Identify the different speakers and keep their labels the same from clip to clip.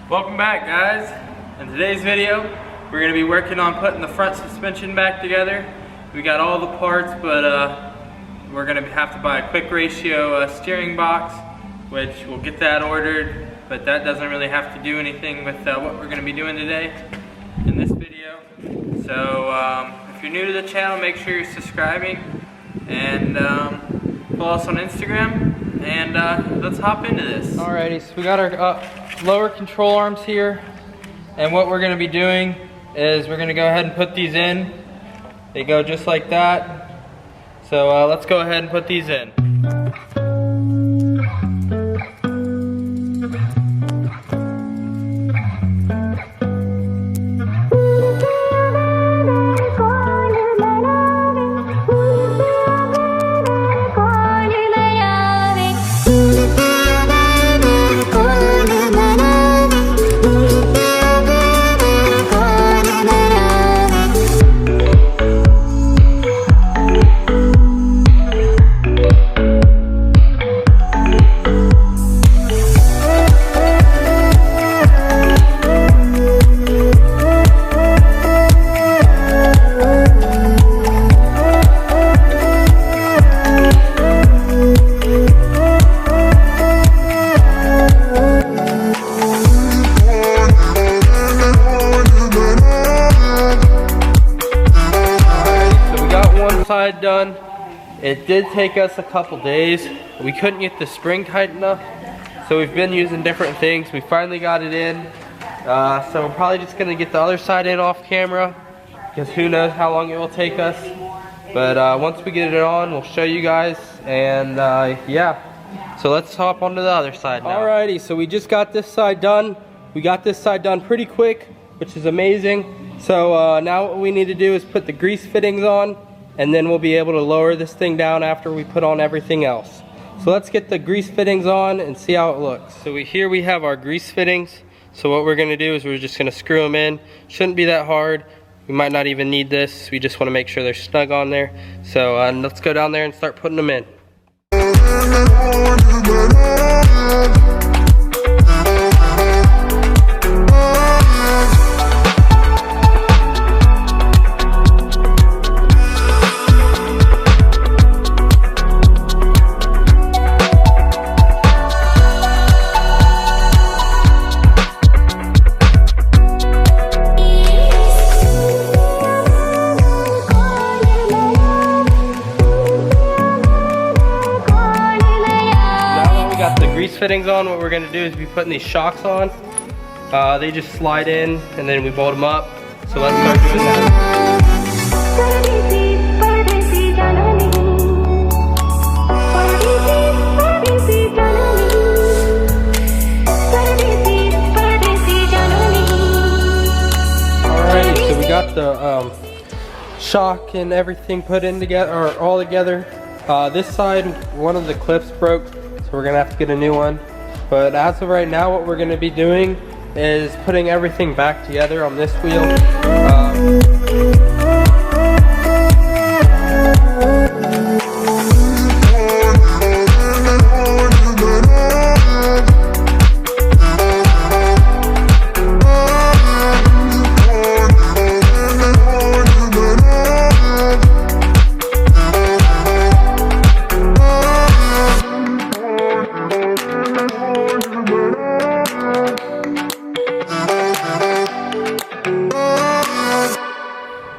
Speaker 1: Welcome back, guys. In today's video we're going to be working on putting the front suspension back together. We got all the parts, but we're going to have to buy a quick ratio steering box, which we'll get that ordered, but that doesn't really have to do anything with what we're going to be doing today in this video. So if you're new to the channel, make sure you're subscribing and follow us on Instagram, and let's hop into this. Alrighty, so we got our lower control arms here, and what we're going to be doing is we're going to go ahead and put these in. They go just like that. So let's go ahead and put these in. Side done. It did take us a couple days. We couldn't get the spring tight enough, so we've been using different things. We finally got it in, so we're probably just gonna get the other side in off camera, because who knows how long it will take us. But once we get it on, we'll show you guys, and yeah, so let's hop onto the other side now. Alrighty, so we just got this side done. We got this side done pretty quick, which is amazing. So now what we need to do is put the grease fittings on, and then we'll be able to lower this thing down after we put on everything else. So let's get the grease fittings on and see how it looks. So here we have our grease fittings. So what we're gonna do is we're just gonna screw them in. Shouldn't be that hard. We might not even need this. We just wanna make sure they're snug on there. So let's go down there and start putting them in. Fittings on, what we're going to do is be putting these shocks on. They just slide in and then we bolt them up. So let's start doing that. Alrighty, so we got the shock and everything put in together, or all together. This side, one of the clips broke, so we're gonna have to get a new one. But as of right now, what we're gonna be doing is putting everything back together on this wheel.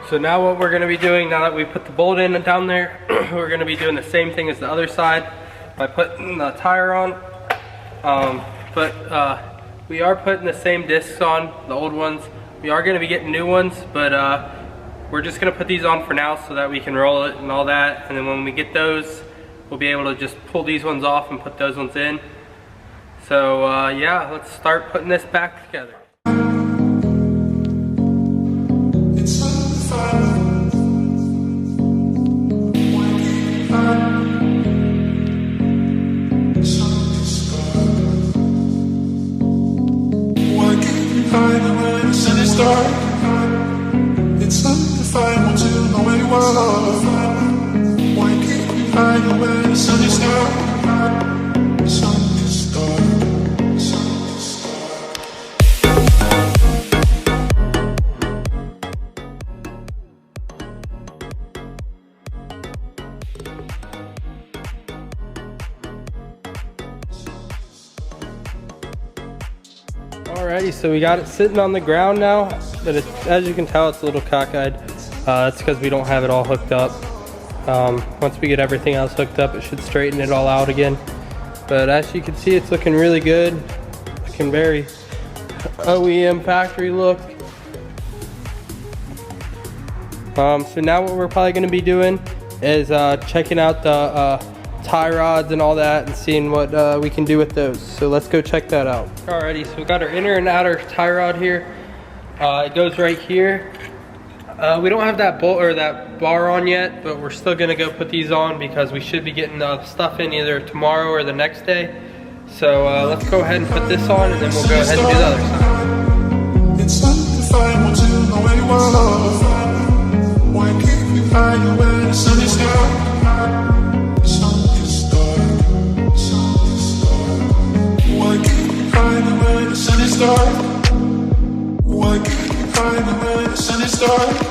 Speaker 1: So now what we're going to be doing, now that we put the bolt in and down there, we're going to be doing the same thing as the other side by putting the tire on. We are putting the same discs on, the old ones. We are going to be getting new ones, but we're just going to put these on for now so that we can roll it and all that. And then when we get those, we'll be able to just pull these ones off and put those ones in. So yeah, let's start putting this back together.
Speaker 2: It's undefinable to know where you are. Why can't you hide away the sun is dark? The sun is dark. The sun is dark.
Speaker 1: Alrighty, so we got it sitting on the ground now, but as you can tell, it's a little cockeyed. That's because we don't have it all hooked up. Once we get everything else hooked up, it should straighten it all out again. But as you can see, it's looking really good. Looking very OEM factory look. So now what we're probably going to be doing is checking out the tie rods and all that and seeing what we can do with those. So let's go check that out. Alrighty, so we got our inner and outer tie rod here. It goes right here. We don't have that bolt or that bar on yet, but we're still gonna go put these on because we should be getting the stuff in either tomorrow or the next day. So let's go ahead and put this on and then we'll go ahead and do the other side.
Speaker 2: It's undefinable to the way you are. Why keep you hiding when the sun is down? The sun is dark, the sun is dark. Why keep you hiding when the sun is dark? Why keep you hiding when the sun is dark?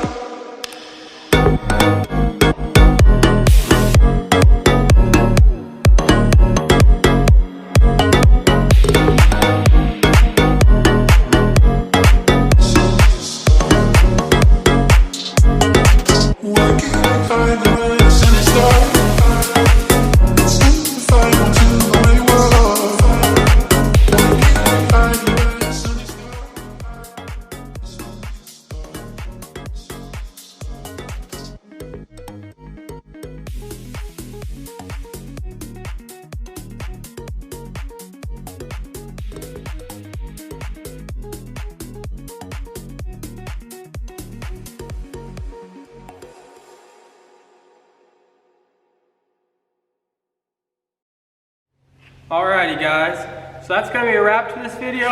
Speaker 1: Alrighty guys, so that's going to be a wrap to this video.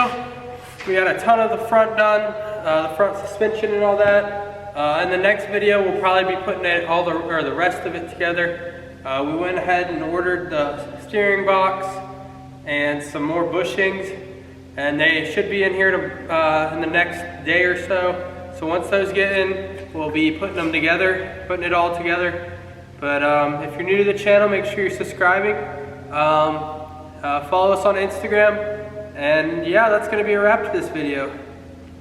Speaker 1: We got a ton of the front done, the front suspension and all that. In the next video we'll probably be putting it all the rest of it together. We went ahead and ordered the steering box and some more bushings, and they should be in here in the next day or so. So once those get in, we'll be putting them together, putting it all together. But if you're new to the channel, make sure you're subscribing. Follow us on Instagram, and yeah, that's going to be a wrap to this video.